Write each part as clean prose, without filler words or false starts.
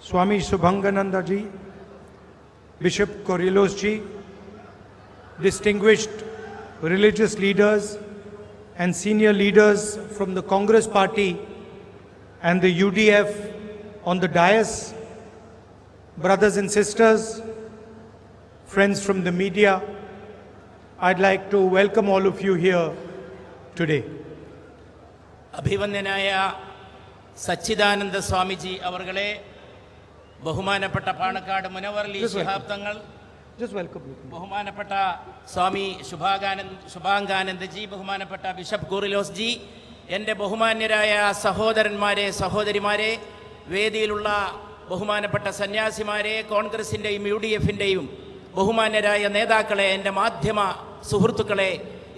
Swami Subhangananda ji, Bishop Kurilos ji, distinguished religious leaders and senior leaders from the Congress Party and the UDF on the dais, brothers and sisters, friends from the media, I'd like to welcome all of you here today. അഭിവന്ദനായ സച്ചിദാനന്ദ സ്വാമിജി അവർകളെ, ബഹുമാനപ്പെട്ട പാണക്കാട് മുനവർലി ശിഹാബ് തങ്ങൾ, ബഹുമാനപ്പെട്ട സ്വാമി ശുഭാംഗാനന്ദജി, ബഹുമാനപ്പെട്ട bishop Coorilos G, എൻ്റെ ബഹുമാന്യരായ സഹോദരന്മാരെ, സഹോദരിമാരെ, വേദിയിലുള്ള ബഹുമാനപ്പെട്ട സന്യാസിമാരെ, കോൺഗ്രസിൻ്റെയും UDF-ൻ്റെയും ബഹുമാന്യരായ നേതാക്കളെ, എൻ്റെ മാധ്യമ സുഹൃത്തുക്കളെ,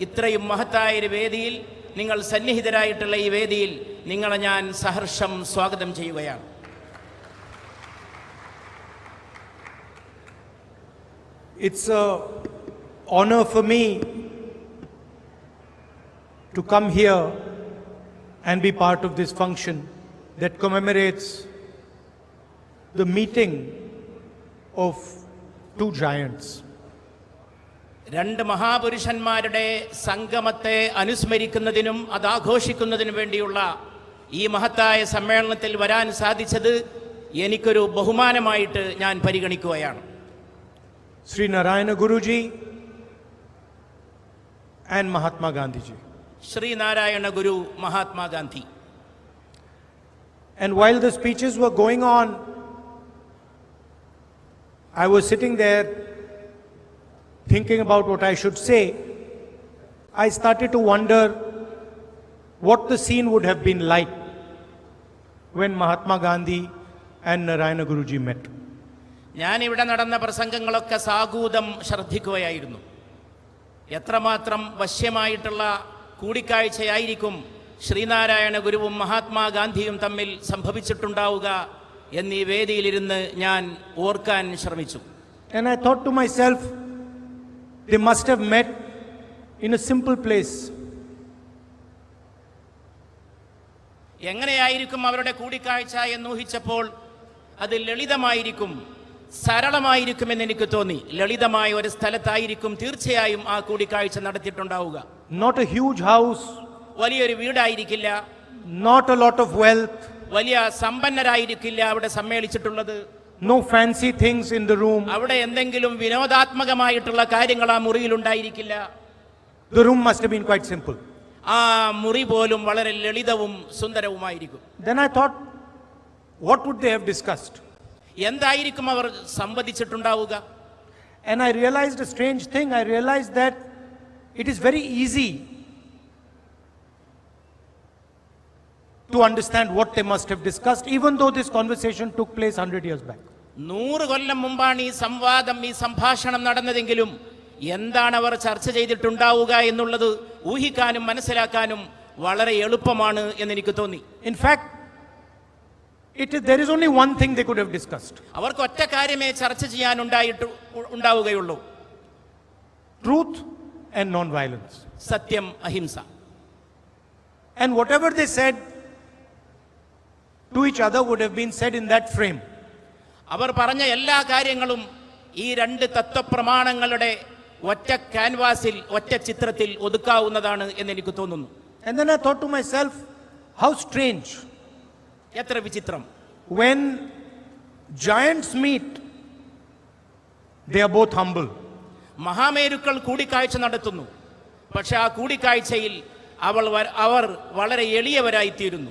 ഇത്രയും മഹത്തായൊരു വേദിയിൽ നിങ്ങൾ സന്നിഹിതരായിട്ടുള്ള ഈ വേദിയിൽ നിങ്ങളെ ഞാൻ സഹർഷം സ്വാഗതം ചെയ്യുകയാണ്. It's an honor for me to come here and be part of this function that commemorates the meeting of two giants. രണ്ട് മഹാപുരുഷന്മാരുടെ സംഗമത്തെ അനുസ്മരിക്കുന്നതിനും അത് ആഘോഷിക്കുന്നതിനും വേണ്ടിയുള്ള ഈ മഹത്തായ സമ്മേളനത്തിൽ വരാൻ സാധിച്ചത് എനിക്കൊരു ബഹുമാനമായിട്ട് ഞാൻ പരിഗണിക്കുകയാണ്. Sri Narayana Guruji and Mahatma Gandhi ji. Sri Narayana Guru, Mahatma Gandhi. And while the speeches were going on, I was sitting there thinking about what I should say. I started to wonder what the scene would have been like when Mahatma Gandhi and Narayana Guruji met. ഞാനിവിടെ നടന്ന പ്രസംഗങ്ങളൊക്കെ സാഗൂതം ശ്രദ്ധിക്കുകയായിരുന്നു. എത്രമാത്രം വശ്യമായിട്ടുള്ള കൂടിക്കാഴ്ചയായിരിക്കും ശ്രീനാരായണ ഗുരുവും മഹാത്മാഗാന്ധിയും തമ്മിൽ സംഭവിച്ചിട്ടുണ്ടാവുക എന്നീ വേദിയിലിരുന്ന് ഞാൻ ഓർക്കാൻ ശ്രമിച്ചു. And I thought to myself, they must have met in a simple place. എങ്ങനെയായിരിക്കും അവരുടെ കൂടിക്കാഴ്ച എന്ന് ഊഹിച്ചപ്പോൾ അത് ലളിതമായിരിക്കും, സരളമായിരിക്കുമെന്ന് എനിക്ക് തോന്നി. ലളിതമായ ഒരു സ്ഥലത്തായിരിക്കും തീർച്ചയായും ആ കൂടിക്കാഴ്ച നടത്തിയിട്ടുണ്ടാവുക. Not a huge house, വലിയൊരു വീടായിരിക്കില്ല. not a lot of wealth, വലിയ സമ്പന്നരായിരിക്കില്ല അവിടെ സമ്മേളിച്ചിട്ടുള്ളത്. no fancy things in the room. അവിടെ എന്തെങ്കിലും വിനോദാത്മകമായിട്ടുള്ള കാര്യങ്ങൾ ആ മുറിയിൽ ഉണ്ടായിരിക്കില്ല. The room must have been quite simple. ആ മുറി പോലും വളരെ ലളിതവും സുന്ദരവുമായിരിക്കും. Then I thought, what would they have discussed? എന്തായിരിക്കും അവർ സംവദിച്ചിട്ടുണ്ടാവുക? And I realized a strange thing. I realized that it is very easy to understand what they must have discussed, even though this conversation took place 100 years back. 100 കൊല്ലം മുമ്പാണ് ഈ സംവാദം, ഈ സംഭാഷണം നടന്നതെങ്കിലും എന്താണ് അവർ ചർച്ച ചെയ്തിട്ടുണ്ടാവുക എന്നുള്ളത് ഊഹിക്കാനും മനസ്സിലാക്കാനും വളരെ എളുപ്പമാണ് എന്ന് എനിക്ക് തോന്നി. In fact, there is only one thing they could have discussed. അവർക്ക് ഒറ്റ കാര്യമേ ചർച്ച ചെയ്യാൻ ഉണ്ടാവുകയുള്ളൂ. Truth and non-violence. സത്യം, അഹിംസ. And whatever they said to each other would have been said in that frame. അവർ പറഞ്ഞ എല്ലാ കാര്യങ്ങളും ഈ രണ്ട് തത്വപ്രമാണങ്ങളുടെ ഒറ്റ ക്യാൻവാസിൽ, ഒറ്റ ചിത്രത്തിൽ ഒതുക്കാവുന്നതാണ് എന്ന് എനിക്ക് തോന്നുന്നു. And then I thought to myself, how strange. എത്ര വിചിത്രം. When giants meet, they are both humble. മഹാമേരുക്കൾ കൂടിക്കാഴ്ച നടത്തുന്നു, പക്ഷെ ആ കൂടിക്കാഴ്ചയിൽ അവർ വളരെ എളിയവരായിത്തീരുന്നു.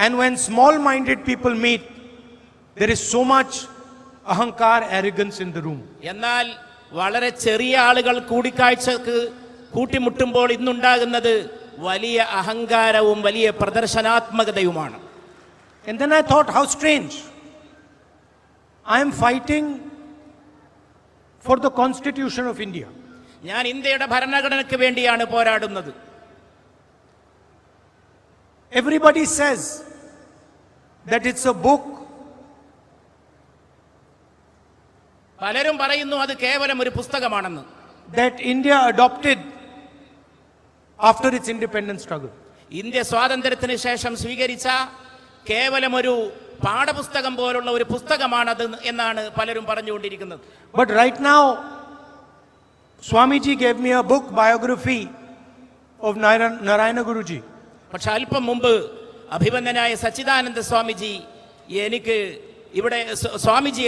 And when small-minded people meet, there is so much ahankar, arrogance in the room. എന്നാൽ വളരെ ചെറിയ ആളുകൾ കൂടിക്കാഴ്ചക്ക് കൂട്ടിമുട്ടുമ്പോൾ ഇന്നുണ്ടാകുന്നത് വലിയ അഹങ്കാരവും വലിയ പ്രദർശനാത്മകതയുമാണ്. And then I thought, how strange. I am fighting for the Constitution of India. ഞാൻ ഇന്ത്യയുടെ ഭരണഘടനയ്ക്ക് വേണ്ടിയാണ് പോരാടുന്നത്. Everybody says that it's a book. പലരും പറയുന്നു അത് കേവലം ഒരു പുസ്തകമാണെന്ന്. That India adopted after its independence struggle. India സ്വാതന്ത്ര്യത്തിന് ശേഷം സ്വീകരിച്ച കേവലം ഒരു പാഠപുസ്തകം പോലുള്ള ഒരു പുസ്തകമാണത് എന്നാണ് പലരും പറഞ്ഞുകൊണ്ടിരിക്കുന്നത്. But right now, Swamiji gave me a book, biography of Narayana Guruji. പക്ഷെ അല്പം മുമ്പ് അഭിവന്ദനായ സച്ചിദാനന്ദ സ്വാമിജി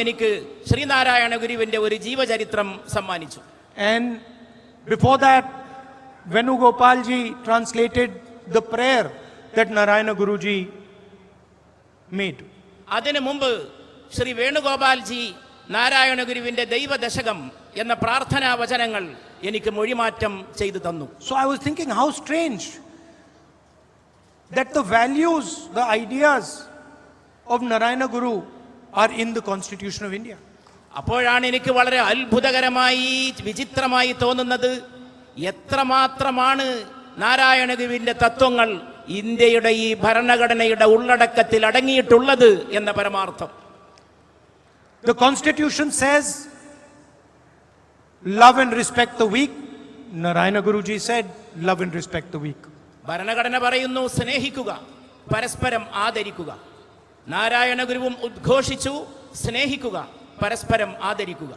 എനിക്ക് ശ്രീനാരായണ ഗുരുവിന്റെ ഒരു ജീവചരിത്രം സമ്മാനിച്ചു. And before that, Venugopal ji translated the prayer that Narayana Guruji made. അതിനു മുമ്പ് ശ്രീ വേണുഗോപാൽജി നാരായണ ഗുരുവിന്റെ ദൈവദശകം എന്ന പ്രാർത്ഥനാ വചനങ്ങൾ എനിക്ക് മൊഴിമാറ്റം ചെയ്തു തന്നു. So I was thinking how strange that the values, the ideas of Narayana Guru are in the Constitution of India. അപ്പോഴാണ് എനിക്ക് വളരെ അത്ഭുതകരമായി വിചിത്രമായി തോന്നുന്നത്, എത്രമാത്രമാണ് നാരായണ ഗുരുവിന്റെ തത്വങ്ങൾ ഇന്ത്യയുടെ ഈ ഭരണഘടനയുടെ ഉള്ളടക്കത്തിൽ അടങ്ങിയിട്ടുള്ളത് എന്ന പരമാർത്ഥം. The Constitution says, love and respect the weak. Narayana Guruji said, love and respect the weak. ഭരണഘടന പറയുന്നു സ്നേഹിക്കുക, പരസ്പരം ആദരിക്കുക. നാരായണ ഗുരുവും ഉദ്ഘോഷിച്ചു സ്നേഹിക്കുക, പരസ്പരം ആദരിക്കുക.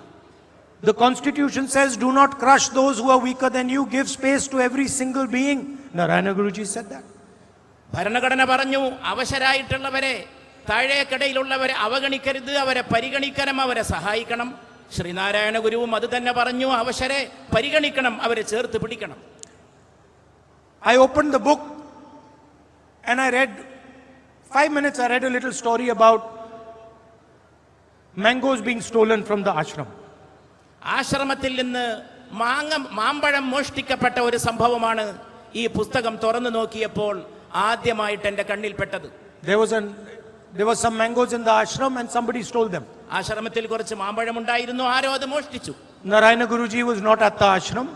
The Constitution says, do not crush those who are weaker than you. Give space to every single being. Narayana Guruji said that. ഭരണഘടന പറഞ്ഞു അവശരായിട്ടുള്ളവരെ, താഴേക്കടയിലുള്ളവരെ അവഗണിക്കരുത്, അവരെ പരിഗണിക്കണം, അവരെ സഹായിക്കണം. ശ്രീനാരായണ ഗുരുവും അത് തന്നെ പറഞ്ഞു, അവശരെ പരിഗണിക്കണം, അവരെ ചേർത്ത് പിടിക്കണം. I opened the book and I read 5 minutes. I read a little story about mangoes being stolen from the ashram. ആശ്രമത്തിൽ നിന്ന് മാമ്പഴം മോഷ്ടിക്കപ്പെട്ട ഒരു സംഭവമാണ് ഈ പുസ്തകം തുറന്നു നോക്കിയപ്പോൾ ആദ്യമായിട്ട് എന്റെ കണ്ണിൽപ്പെട്ടത്. There was some mangoes in the ashram and somebody stole them. ആശ്രമത്തിൽ കുറച്ച് മാമ്പഴം ഉണ്ടായിരുന്നു, ആരോ അത് മോഷ്ടിച്ചു. Narayana Guruji was not at the ashram.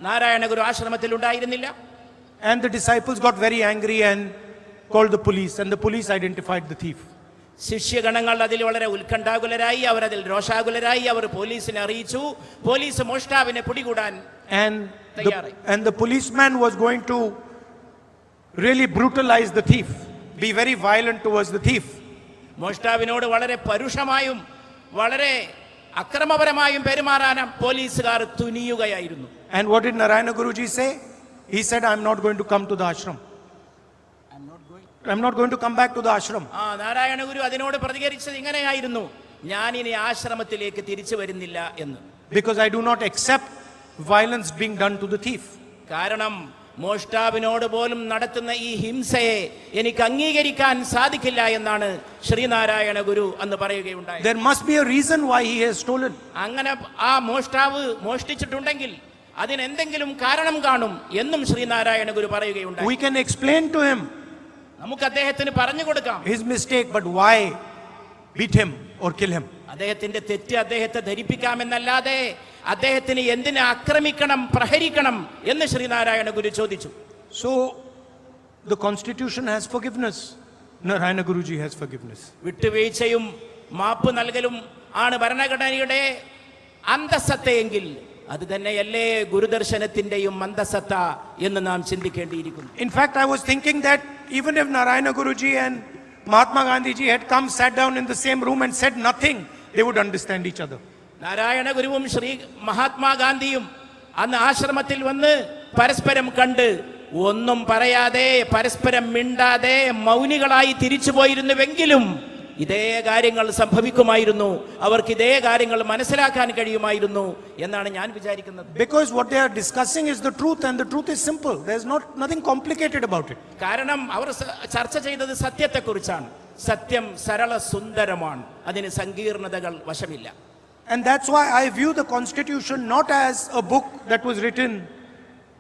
Narayana Guru ആശ്രമത്തിൽ ഉണ്ടായിരുന്നില്ല. And the disciples got very angry and called the police, and the police identified the thief. ശിഷ്യഗണങ്ങൾ അതിൽ വളരെ ഉത്കണ്ഠാകുലരായി, അവരതിൽ രോഷാകുലരായി. അവർ പോലീസിനെ അറിയിച്ചു. പോലീസ് മോഷ്ടാവിനെ പിടികൂടാൻ തയ്യാറായി. And the policeman was going to really brutalize the thief, be very violent towards the thief. മോഷ്ടാവിനോട് വളരെ പരുഷമായും വളരെ അക്രമപരമായും പെരുമാറാൻ പോലീസുകാർ തുനിയുകയായിരുന്നു. And what did Narayana Guruji say? He said, I'm not going to come to the ashram. I'm not going to come back to the ashram. Narayana Guru അതിനോട് പ്രതികരിച്ചത് ഇങ്ങനെയായിരുന്നു, ഞാൻ ഇനി ആശ്രമത്തിലേക്ക് തിരിച്ചു വരുന്നില്ല എന്ന്. Because I do not accept violence being done to the thief. കാരണം മോഷ്ടാവിനോട് പോലും നടത്തുന്ന ഈ ഹിംസയെ എനിക്ക് അംഗീകരിക്കാൻ സാധിക്കില്ല എന്നാണ് ശ്രീനാരായണ ഗുരു അന്ന് പറയുകയുണ്ടായി. There must be a reason why he has stolen. അങ്ങനെ ആ മോഷ്ടാവ് മോഷ്ടിച്ചിട്ടുണ്ടെങ്കിൽ അതിനെന്തെങ്കിലും കാരണം കാണും എന്നും ശ്രീനാരായണ ഗുരു പറയുകയുണ്ടായി. We can explain to him നമുക്ക് അദ്ദേഹത്തിന് പറഞ്ഞു കൊടുക്കാം his mistake, but why beat him or kill him? അദ്ദേഹത്തിന്റെ തെറ്റ് അദ്ദേഹത്തെ ധരിപ്പിക്കാമെന്നല്ലാതെ അദ്ദേഹത്തിന് എന്തിനെ ആക്രമിക്കണം, പ്രഹരിക്കണം എന്ന് ശ്രീനാരായണ ഗുരു ചോദിച്ചു. So the Constitution has forgiveness. Narayana Guruji has forgiveness. വിട്ടുവീഴ്ചയും മാപ്പ് നൽകലും ആണ് ഭരണഘടനയുടെ അന്തസ്സത്തയെങ്കിൽ അത് തന്നെയല്ലേ ഗുരുദർശനത്തിന്റെയും അന്തസ്സത്ത എന്ന് നാം ചിന്തിക്കേണ്ടിയിരിക്കുന്നു. In fact, I was thinking that even if Narayana Guruji and Mahatma Gandhi ji had come, sat down in the same room and said nothing, they would understand each other. Narayana ഗുരുവും ശ്രീ മഹാത്മാഗാന്ധിയും അന്ന് ആശ്രമത്തിൽ വന്ന് പരസ്പരം കണ്ട് ഒന്നും പറയാതെ പരസ്പരം മിണ്ടാതെ മൗനികളായി തിരിച്ചു പോയിരുന്നുവെങ്കിലും ഇതേ കാര്യങ്ങൾ സംഭവിക്കുമായിരുന്നു, അവർക്ക് ഇതേ കാര്യങ്ങൾ മനസ്സിലാക്കാൻ കഴിയുമായിരുന്നു എന്നാണ് ഞാൻ വിചാരിക്കുന്നത്. Because what they are discussing is the truth, and the truth is simple. There is nothing complicated about it. കാരണം അവർ ചർച്ച ചെയ്തത് സത്യത്തെക്കുറിച്ചാണ്. സത്യം സരള സുന്ദരമാണ്, അതിന് സങ്കീർണതകൾ വശമില്ല. And that's why I view the Constitution not as a book that was written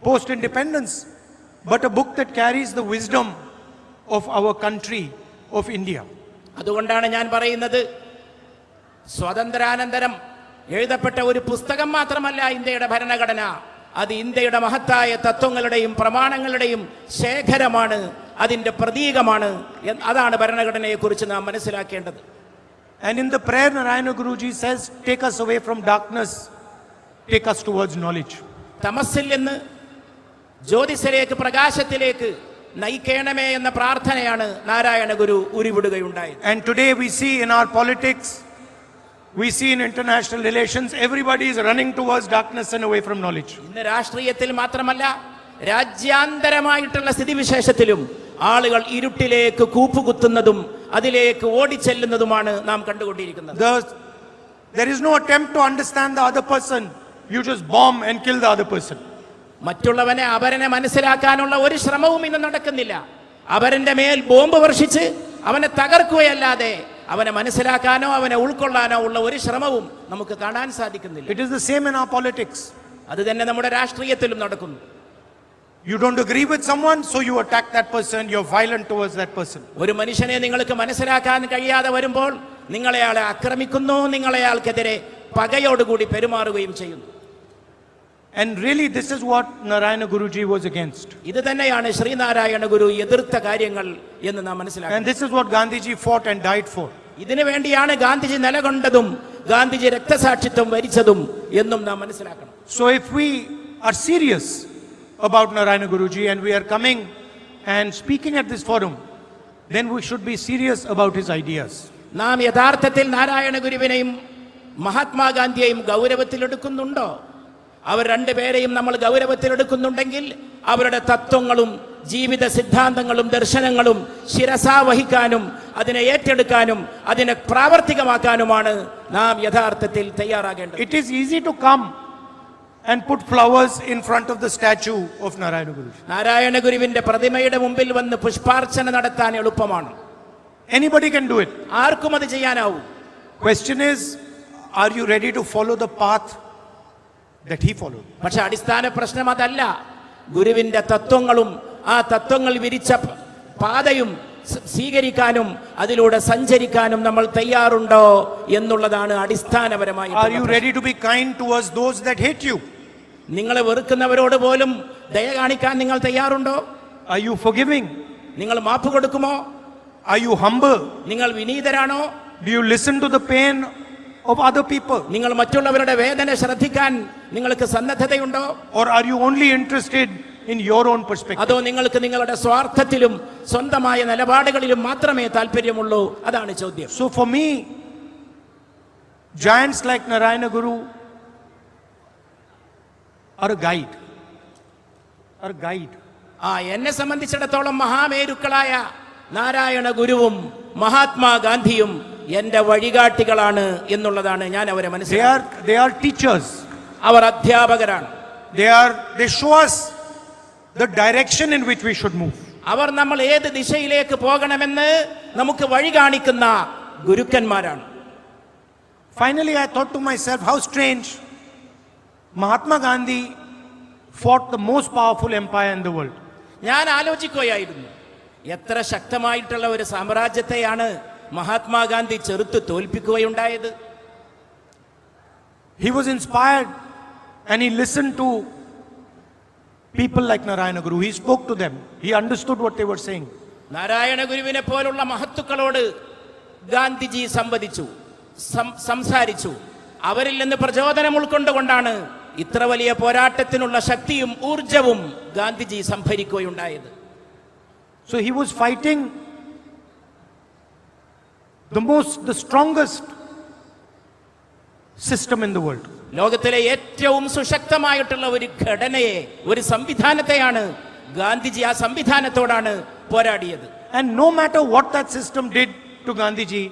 post-independence, but a book that carries the wisdom of our country, of India. അതുകൊണ്ടാണ് ഞാൻ പറയുന്നത്, സ്വാതന്ത്ര്യാനന്തരം എഴുതപ്പെട്ട ഒരു പുസ്തകം മാത്രമല്ല ഇന്ത്യയുടെ ഭരണഘടന, അത് ഇന്ത്യയുടെ മഹത്തായ തത്വങ്ങളുടെയും പ്രമാണങ്ങളുടെയും ശേഖരമാണ്, അതിന്റെ പ്രതീകമാണ്. അതാണ് ഭരണഘടനയെക്കുറിച്ച് നാം മനസ്സിലാക്കേണ്ടത്. And in the prayer, Narayana Guruji says, take us away from darkness, take us towards knowledge. തമസ്സിൽ നിന്ന് ജ്യോതിസിലേക്ക്, പ്രകാശത്തിലേക്ക് നയിക്കണമേ എന്ന പ്രാർത്ഥനയാണ് Narayana Guru ഉരുവിടുകയുണ്ടായത്. And today we see in our politics, we see in international relations, everybody is running towards darkness and away from knowledge. ഇന്ന് രാഷ്ട്രീയത്തിൽ മാത്രമല്ല രാജ്യാന്തരമായിട്ടുള്ള സ്ഥിതിവിശേഷത്തിലും ആളുകൾ ഇരുട്ടിലേക്ക് കൂപ്പുകുത്തുന്നതും അതിലേക്ക് ഓടിച്ചെല്ലുന്നതുമാണ് നാം കണ്ടുകൊണ്ടിരിക്കുന്നത്. There is no attempt to understand the other person. You just bomb and kill the other person. മറ്റുള്ളവനെ അവരനെ മനസ്സിലാക്കാനുള്ള ഒരു ശ്രമവും ഇന്ന് നടക്കുന്നില്ല. അവരന്റെ മേൽ ബോംബ് വർഷിച്ച് അവനെ തകർക്കുകയല്ലാതെ അവനെ മനസ്സിലാക്കാനോ അവനെ ഉൾക്കൊള്ളാനോ ഉള്ള ഒരു ശ്രമവും നമുക്ക് കാണാൻ സാധിക്കുന്നില്ല. It is the same in our politics. അത് തന്നെ നമ്മുടെ രാഷ്ട്രീയത്തിലും നടക്കുന്നു. You don't agree with someone, so you attack that person, you're violent towards that person. ഒരു മനുഷ്യനെ നിങ്ങൾക്ക് മനസ്സിലാക്കാൻ കഴിയാതെ വരുമ്പോൾ നിങ്ങൾ അയാളെ ആക്രമിക്കുന്നു, നിങ്ങൾ അയാൾക്കെതിരെ പകയോടുകൂടി പെരുമാറുകയും ചെയ്യുന്നു. And really this is what Narayana Guruji was against. ഇത് തന്നെയാണ് ശ്രീനാരായണ ഗുരു എതിർത്ത കാര്യങ്ങൾ എന്ന് നാം And മനസ്സിലാക്കണം. this is what Gandhiji fought and died for. ഇതിനു വേണ്ടിയാണ് ഗാന്ധിജി നിലകൊണ്ടതും ഗാന്ധിജി രക്തസാക്ഷിത്വം വരിച്ചതും എന്നും നാം മനസ്സിലാക്കണം. So if we are serious about Narayana Guruji and we are coming and speaking at this forum, then we should be serious about his ideas. നാം യഥാർത്ഥത്തിൽ നാരായണ ഗുരുവിനെയും മഹാത്മാഗാന്ധിയെയും ഗൗരവത്തിലെടുക്കുന്നുണ്ടോ? അവർ രണ്ടുപേരെയും നമ്മൾ ഗൗരവത്തിലെടുക്കുന്നുണ്ടെങ്കിൽ അവരുടെ തത്വങ്ങളും ജീവിത സിദ്ധാന്തങ്ങളും ദർശനങ്ങളും ശിരസാ വഹിക്കാനും അതിനെ ഏറ്റെടുക്കാനും അതിനെ പ്രാവർത്തികമാക്കാനുമാണ് നാം യഥാർത്ഥത്തിൽ തയ്യാറാകേണ്ടത്. It is easy to come and put flowers in front of the statue of Narayana Guruji. Narayana ഗുരുവിന്റെ പ്രതിമയുടെ മുമ്പിൽ വന്ന് പുഷ്പാർച്ചന നടത്താൻ എളുപ്പമാണ്. Anybody can do it. ആർക്കും അത് ചെയ്യാനാവും. Question is, are you ready to follow the path that he followed? പക്ഷെ അടിസ്ഥാന പ്രശ്നം അതല്ല. ഗുരുവിന്റെ തത്വങ്ങളും ആ തത്വങ്ങൾ വിരിച്ച പാതയും സ്വീകരിക്കാനും അതിലൂടെ സഞ്ചരിക്കാനും നമ്മൾ തയ്യാറുണ്ടോ എന്നുള്ളതാണ് അടിസ്ഥാനപരമായി. Are you ready to be kind towards those that hate you? നിങ്ങളെ വെറുക്കുന്നവരോട് പോലും ദയ കാണിക്കാൻ നിങ്ങൾ തയ്യാറുണ്ടോ? Are you forgiving? നിങ്ങൾ മാപ്പ് കൊടുക്കുമോ? Are you humble? നിങ്ങൾ വിനീതരാണോ? Do you listen to the pain of other people? നിങ്ങൾ മറ്റുള്ളവരുടെ വേദന ശ്രദ്ധിക്കാൻ നിങ്ങൾക്ക് സന്നദ്ധതയുണ്ടോ? Or are you only interested in your own perspective? അതോ നിങ്ങൾക്ക് നിങ്ങളുടെ സ്വാർത്ഥത്തിലും സ്വന്തമായ നിലപാടുകളിലും മാത്രമേ താല്പര്യമുള്ളൂ? അതാണ് ചോദ്യം. So for me, giants like Narayana Guru are a guide. എന്നെ സംബന്ധിച്ചിടത്തോളം മഹാമേരുക്കളായ നാരായണ ഗുരുവും മഹാത്മാഗാന്ധിയും എന്റെ വഴികാട്ടികളാണ് എന്നുള്ളതാണ് ഞാൻ അവരെ മനസ്സിലാക്കുന്നത്. They are teachers. Our അധ്യാപകരാണ്. They show us the direction in which we should move. അവർ നമ്മൾ ഏത് ദിശയിലേക്ക് പോകണമെന്ന് നമുക്ക് വഴി കാണിക്കുന്ന ഗുരുക്കന്മാരാണ്. Finally, I thought to myself, how strange. Mahatma Gandhi fought the most powerful empire in the world. ഞാൻ ആലോചിക്കുകയായിരുന്നു, എത്ര ശക്തമായിട്ടുള്ള ഒരു സാമ്രാജ്യത്തെയാണ് മഹാത്മാഗാന്ധി ചെറുത്ത് തോൽപ്പിക്കുകയുണ്ടായത്. He was inspired and he listened to people like Narayana Guru. He spoke to them. He understood what they were saying. Narayana ഗുരുവിനെ പോലുള്ള മഹത്തുക്കളോട് ഗാന്ധിജി സംസാരിച്ചു. അവരിൽ നിന്ന് പ്രചോദനം ഉൾക്കൊണ്ടുകൊണ്ടാണ് ഇത്ര വലിയ പോരാട്ടത്തിനുള്ള ശക്തിയും ഊർജവും Gandhiji സംഭരിക്കുകയുണ്ടായത്. So he was fighting the strongest system in the world. ലോകത്തിലെ ഏറ്റവും സുശക്തമായിട്ടുള്ള ഒരു ഘടനയെ, ഒരു സംവിധാനത്തെയാണ് ഗാന്ധിജി, ആ സംവിധാനത്തോടാണ് പോരാടിയത്. And no matter what that system did to Gandhiji,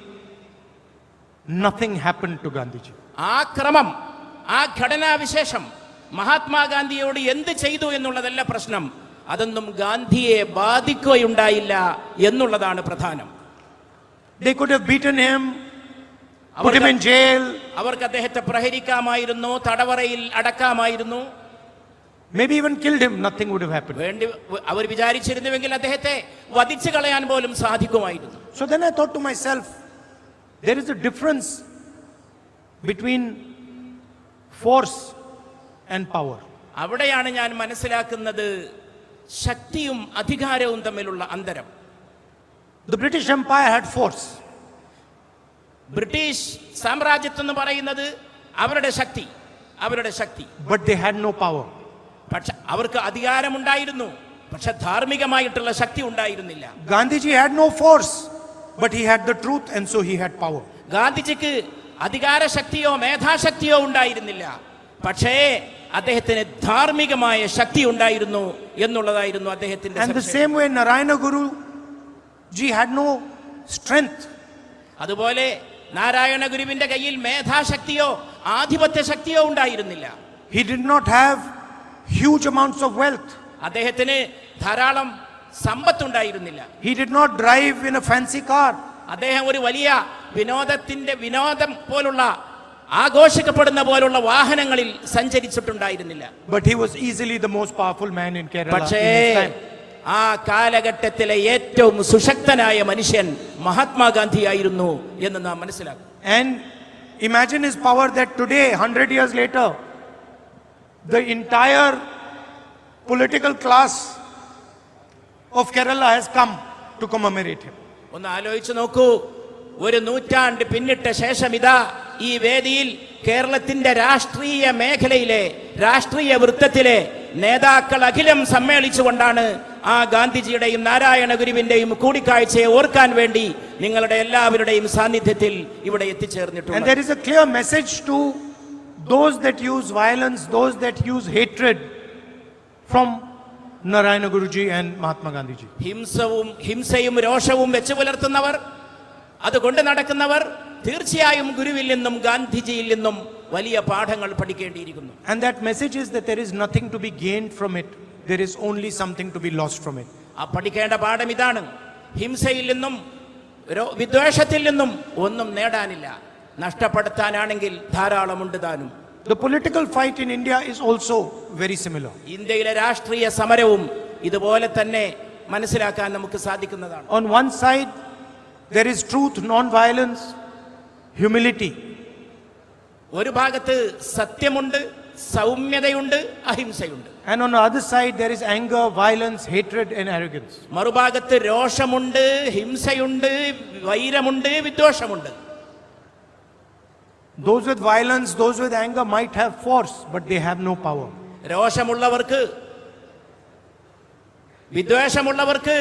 nothing happened to Gandhiji. ആ ക്രമം, ആ ഘടനാവിശേഷം മഹാത്മാഗാന്ധിയോട് എന്ത് ചെയ്തു എന്നുള്ളതല്ല പ്രശ്നം. അതൊന്നും ഗാന്ധിയെ ബാധിക്കുകയുണ്ടായില്ല എന്നുള്ളതാണ് പ്രധാനം. They could have beaten him, put him in jail. അവർക്ക് അദ്ദേഹത്തെ പ്രഹരിക്കാമായിരുന്നു, തടവറയിൽ അടക്കാമായിരുന്നു, maybe even killed him. Nothing would have happened. അവർ വിചാരിച്ചിരുന്നുവെങ്കിൽ അദ്ദേഹത്തെ വധിച്ചു കളയാൻ പോലും സാധിക്കുമായിരുന്നു. So then I thought to myself, there is a difference between force and power. അവിടെയാണ് ഞാൻ മനസ്സിലാക്കുന്നത് ശക്തിയും അധികാരവും തമ്മിലുള്ള അന്തരം. The British Empire had force. British സാമ്രാജ്യത്വം എന്ന് പറയുന്നത് അവരുടെ ശക്തി. But they had no power. പക്ഷെ അവർക്ക് അധികാരമുണ്ടായിരുന്നു, പക്ഷെ ധാർമ്മികമായിട്ടുള്ള ശക്തി ഉണ്ടായിരുന്നില്ല. Gandhiji had no force, but he had the truth, and so he had power. ഗാന്ധിജിക്ക് അധികാര ശക്തിയോ മേധാശക്തിയോ ഉണ്ടായിരുന്നില്ല, പക്ഷേ അദ്ദേഹത്തിന് ധാർമ്മികമായ ശക്തി ഉണ്ടായിരുന്നു എന്നുള്ളതായിരുന്നു അദ്ദേഹത്തിന്റെ. And the same way Narayana Guru ji had no strength. അതുപോലെ നാരായണ ഗുരുവിന്റെ കയ്യിൽ മേധാശക്തിയോ ആധിപത്യ ശക്തിയോ ഉണ്ടായിരുന്നില്ല. He did not have huge amounts of wealth. അദ്ദേഹത്തിന് ധാരാളം സമ്പത്തുണ്ടായിരുന്നില്ല. He did not drive in a fancy car. അദ്ദേഹം ഒരു വലിയ വിനോദം പോലുള്ള ആഘോഷിക്കപ്പെടുന്ന പോലുള്ള വാഹനങ്ങളിൽ സഞ്ചരിച്ചിട്ടുണ്ടായിരുന്നില്ല. But he was easily the most powerful man in Kerala. പക്ഷേ in his time. ആ കാലഘട്ടത്തിലെ ഏറ്റവും സുശക്തനായ മനുഷ്യൻ മഹാത്മാഗാന്ധിയായിരുന്നു എന്ന് നാം മനസ്സിലാക്കും. And imagine his power that today, 100 years later, the entire political class of Kerala has come to commemorate him. ഒന്ന് ആലോചിച്ചു നോക്കൂ, ഒരു നൂറ്റാണ്ട് പിന്നിട്ട ശേഷം ഇതാ ഈ വേദിയിൽ കേരളത്തിന്റെ രാഷ്ട്രീയ മേഖലയിലെ രാഷ്ട്രീയ വൃത്തത്തിലെ നേതാക്കൾ അഖിലം സമ്മേളിച്ചുകൊണ്ടാണ് ആ ഗാന്ധിജിയുടെയും നാരായണ ഗുരുവിന്റെയും കൂടിക്കാഴ്ചയെ ഓർക്കാൻ വേണ്ടി നിങ്ങളുടെ എല്ലാവരുടെയും സാന്നിധ്യത്തിൽ ഇവിടെ എത്തിച്ചേർന്നിട്ടുണ്ട്. And there is a clear message to those that use violence, those that use hatred, from Narayana Guruji and Mahatma Gandhi ji. ഹിംസയും രോഷവും വെച്ചു പുലർത്തുന്നവർ, അതുകൊണ്ട് നടക്കുന്നവർ തീർച്ചയായും ഗുരുവിൽ നിന്നും ഗാന്ധിജിയിൽ നിന്നും വലിയ പാഠങ്ങൾ പഠിക്കേണ്ടിയിരിക്കുന്നു. And that message is that there is nothing to be gained from it, there is only something to be lost from it. ആ പഠിക്കേണ്ട പാഠം ഇതാണ്: ഹിംസയിൽ നിന്നും വിദ്വേഷത്തിൽ നിന്നും ഒന്നും നേടാനില്ല, നഷ്ടപ്പെടുത്താനാണെങ്കിൽ ധാരാളമുണ്ട് താനും. The political fight in India is also very similar. ഇന്ത്യയിലെ രാഷ്ട്രീയ സമരവും ഇതുപോലെ തന്നെ മനസ്സിലാക്കാൻ നമുക്ക് സാധിക്കുന്നതാണ്. On one side there is truth, non-violence, humility. ഒരു ഭാഗത്ത് സത്യമുണ്ട്, സൗമ്യതയുണ്ട്, അഹിംസയുണ്ട്. And on the other side there is anger, violence, hatred and arrogance. മറുഭാഗത്ത് രോഷമുണ്ട്, ഹിംസയുണ്ട്, വൈരമുണ്ട്, വിദ്വേഷമുണ്ട്. Those with violence, those with anger might have force, but they have no power. രോഷമുള്ളവർക്ക്, വിദ്വേഷമുള്ളവർക്ക്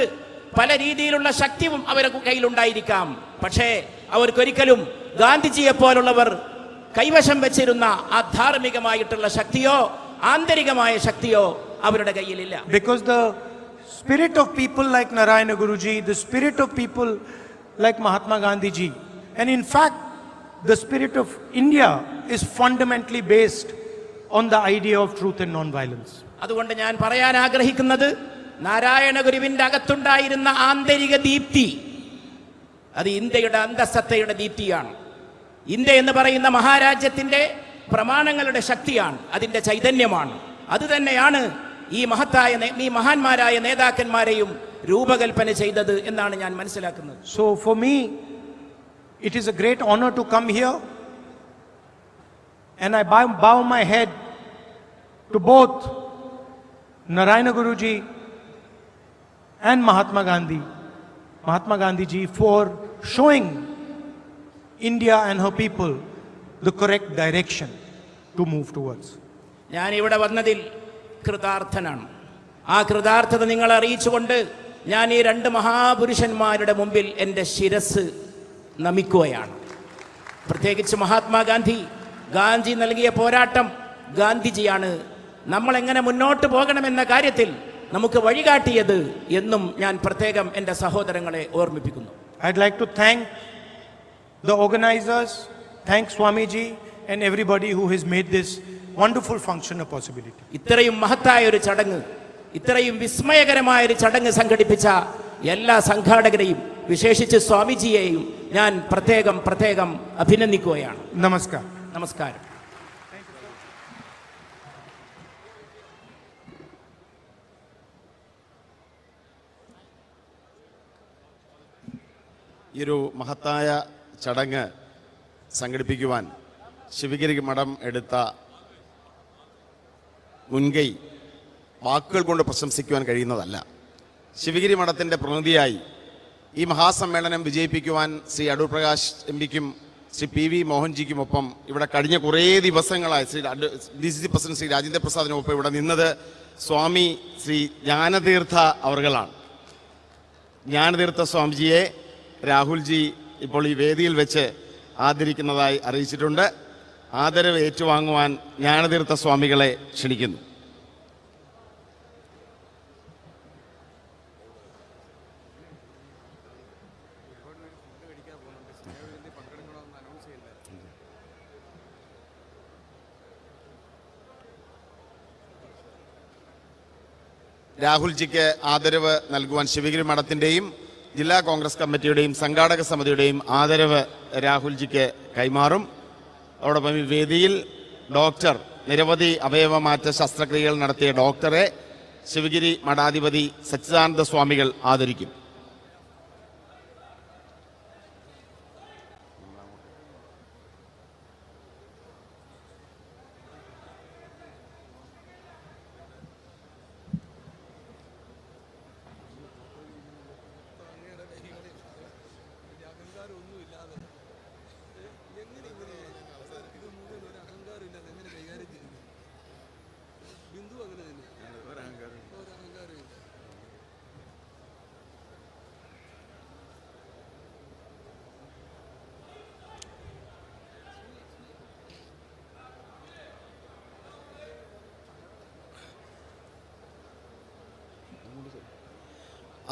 പല രീതിയിലുള്ള ശക്തിയും അവരുടെ കയ്യിലുണ്ടായിരിക്കാം, പക്ഷേ അവർക്കൊരിക്കലും ഗാന്ധിജിയെ പോലുള്ളവർ കൈവശം വെച്ചിരുന്ന ആധാർമികമായിട്ടുള്ള ശക്തിയോ ആന്തരികമായ ശക്തിയോ അവരുടെ കയ്യിലില്ല. Because the spirit of people like Narayana Guruji, the spirit of people like Mahatma Gandhi ji, and in fact the spirit of India is fundamentally based on the idea of truth and non-violence. അതുകൊണ്ട് ഞാൻ പറയാൻ ആഗ്രഹിക്കുന്നത്, നാരായണ ഗുരുവിന്റെ അകത്തുണ്ടായിരുന്ന ആന്തരിക ദീപ്തി അത് ഇന്ത്യയുടെ അന്തഃസത്തയുടെ ദീപ്തിയാണ്. India എന്ന് പറയുന്ന മഹാരാജ്യത്തിന്റെ പ്രമാണങ്ങളുടെ ശക്തിയാണ്, അതിന്റെ ചൈതന്യമാണ്. അത് തന്നെയാണ് ഈ മഹാന്മാരായ നേതാക്കന്മാരെയും രൂപകൽപ്പന ചെയ്തത് എന്നാണ് ഞാൻ മനസ്സിലാക്കുന്നത്. So for me it is a great honor to come here, and I bow my head to both Narayana Guruji and Mahatma Gandhi ji for showing India and her people the correct direction to move towards. ഞാൻ ഇവിടെ വന്നതിൽ കൃതാർത്ഥനാണ്. ആ കൃതാർത്ഥത നിങ്ങളെ അറിയിച്ചുകൊണ്ട് ഞാൻ ഈ രണ്ട് മഹാപുരുഷന്മാരുടെ മുമ്പിൽ എൻ്റെ ശിരസ് നമിക്കുകയാണ്. പ്രത്യേകിച്ച് ഗാന്ധി നൽകിയ പോരാട്ടം, ഗാന്ധിജിയാണ് നമ്മളെങ്ങനെ മുന്നോട്ട് പോകണമെന്ന കാര്യത്തിൽ നമുക്ക് വഴികാട്ടിയത് എന്നും ഞാൻ പ്രത്യേകം എൻ്റെ സഹോദരങ്ങളെ ഓർമ്മിപ്പിക്കുന്നു. I'd like to thank the organizers, thank Swamiji and everybody who has made this wonderful function a possibility. ഇത്രയും മഹത്തായ ഒരു ചടങ്ങ്, ഇത്രയും വിസ്മയകരമായ ഒരു ചടങ്ങ് സംഘടിപ്പിച്ച എല്ലാ സംഘാടകരെയും വിശേഷിച്ച് സ്വാമിജിയെയും ഞാൻ പ്രത്യേകം അഭിനന്ദിക്കുകയാണ്. നമസ്കാരം. ഈ ഒരു മഹത്തായ ചടങ്ങ് സംഘടിപ്പിക്കുവാൻ ശിവഗിരി മഠം എടുത്ത മുൻകൈ വാക്കുകൾ കൊണ്ട് പ്രശംസിക്കുവാൻ കഴിയുന്നതല്ല. ശിവഗിരി മഠത്തിൻ്റെ പ്രതിനിധിയായി ഈ മഹാസമ്മേളനം വിജയിപ്പിക്കുവാൻ ശ്രീ അടൂർ പ്രകാശ് എംപിക്കും ശ്രീ PV മോഹൻജിക്കുമൊപ്പം ഇവിടെ കഴിഞ്ഞ കുറേ ദിവസങ്ങളായി ശ്രീ DCC പ്രസിഡന്റ് ശ്രീ രാജേന്ദ്ര പ്രസാദിനൊപ്പം ഇവിടെ നിന്നത് സ്വാമി ശ്രീ ജ്ഞാനതീർത്ഥ അവർകളാണ്. ജ്ഞാനതീർത്ഥ സ്വാമിജിയെ രാഹുൽജി ഇപ്പോൾ ഈ വേദിയിൽ വെച്ച് ആദരിക്കുന്നതായി അറിയിച്ചിട്ടുണ്ട്. ആദരവ് ഏറ്റുവാങ്ങുവാൻ ജ്ഞാനതീർത്ഥ സ്വാമികളെ ക്ഷണിക്കുന്നു. രാഹുൽജിക്ക് ആദരവ് നൽകുവാൻ ശിവഗിരി മഠത്തിൻ്റെയും ജില്ലാ കോൺഗ്രസ് കമ്മിറ്റിയുടെയും സംഘാടക സമിതിയുടെയും ആദരവ് രാഹുൽജിക്ക് കൈമാറും. അതോടൊപ്പം ഈ വേദിയിൽ ഡോക്ടർ നിരവധി അവയവമാറ്റ ശസ്ത്രക്രിയകൾ നടത്തിയ ഡോക്ടറെ ശിവഗിരി മഠാധിപതി സച്ചിദാനന്ദ സ്വാമികൾ ആദരിക്കും.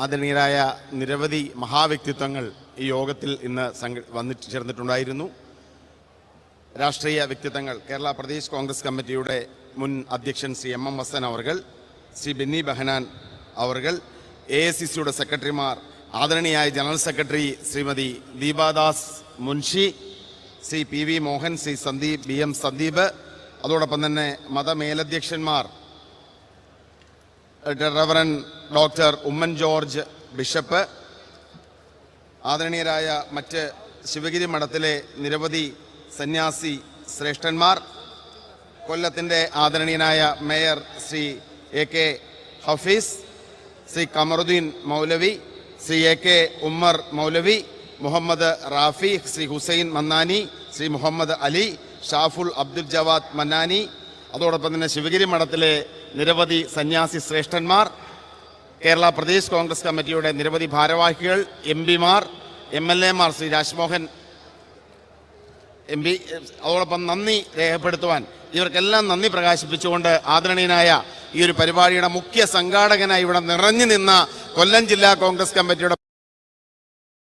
ആദരണീയരായ നിരവധി മഹാവ്യക്തിത്വങ്ങൾ ഈ യോഗത്തിൽ ഇന്ന് വന്നിട്ട് ചേർന്നിട്ടുണ്ടായിരുന്നു. രാഷ്ട്രീയ വ്യക്തിത്വങ്ങൾ കേരള പ്രദേശ് കോൺഗ്രസ് കമ്മിറ്റിയുടെ മുൻ അധ്യക്ഷൻ ശ്രീ എം ഹസൻ അവർകൾ, ശ്രീ ബെന്നി ബെഹനാൻ അവർകൾ, AICCയുടെ സെക്രട്ടറിമാർ, ആദരണീയായ general secretary Shrimati Deepa Das Munshi, Shri PV Mohan, Shri Sandeep BM Sandeep, അതോടൊപ്പം തന്നെ മതമേലധ്യക്ഷന്മാർ reverend doctor Oommen George bishop, ആദരണീയരായ മറ്റ് ശിവഗിരി മഠത്തിലെ നിരവധി സന്യാസി ശ്രേഷ്ഠന്മാർ, കൊല്ലത്തിൻ്റെ ആദരണീയനായ മേയർ ശ്രീ AK ഹഫീസ്, ശ്രീ കമറുദ്ദീൻ മൗലവി, ശ്രീ AK ഉമ്മർ മൗലവി, മുഹമ്മദ് റാഫി, ശ്രീ ഹുസൈൻ മന്നാനി, ശ്രീ മുഹമ്മദ് അലി, ഷാഫുൽ അബ്ദുൽ ജവാദ് മന്നാനി, അതോടൊപ്പം തന്നെ ശിവഗിരി മഠത്തിലെ നിരവധി സന്യാസി ശ്രേഷ്ഠന്മാർ, കേരള പ്രദേശ് കോൺഗ്രസ് കമ്മിറ്റിയുടെ നിരവധി ഭാരവാഹികൾ, MP Mar, MLA Mar, Shri Rajmohan MP, അതോടൊപ്പം നന്ദി രേഖപ്പെടുത്തുവാൻ ഇവർക്കെല്ലാം നന്ദി പ്രകാശിപ്പിച്ചുകൊണ്ട് ആദരണീയനായ ഈ ഒരു പരിപാടിയുടെ മുഖ്യ സംഘാടകനായി ഇവിടെ നിറഞ്ഞു നിന്ന കൊല്ലം ജില്ലാ കോൺഗ്രസ് കമ്മിറ്റിയുടെ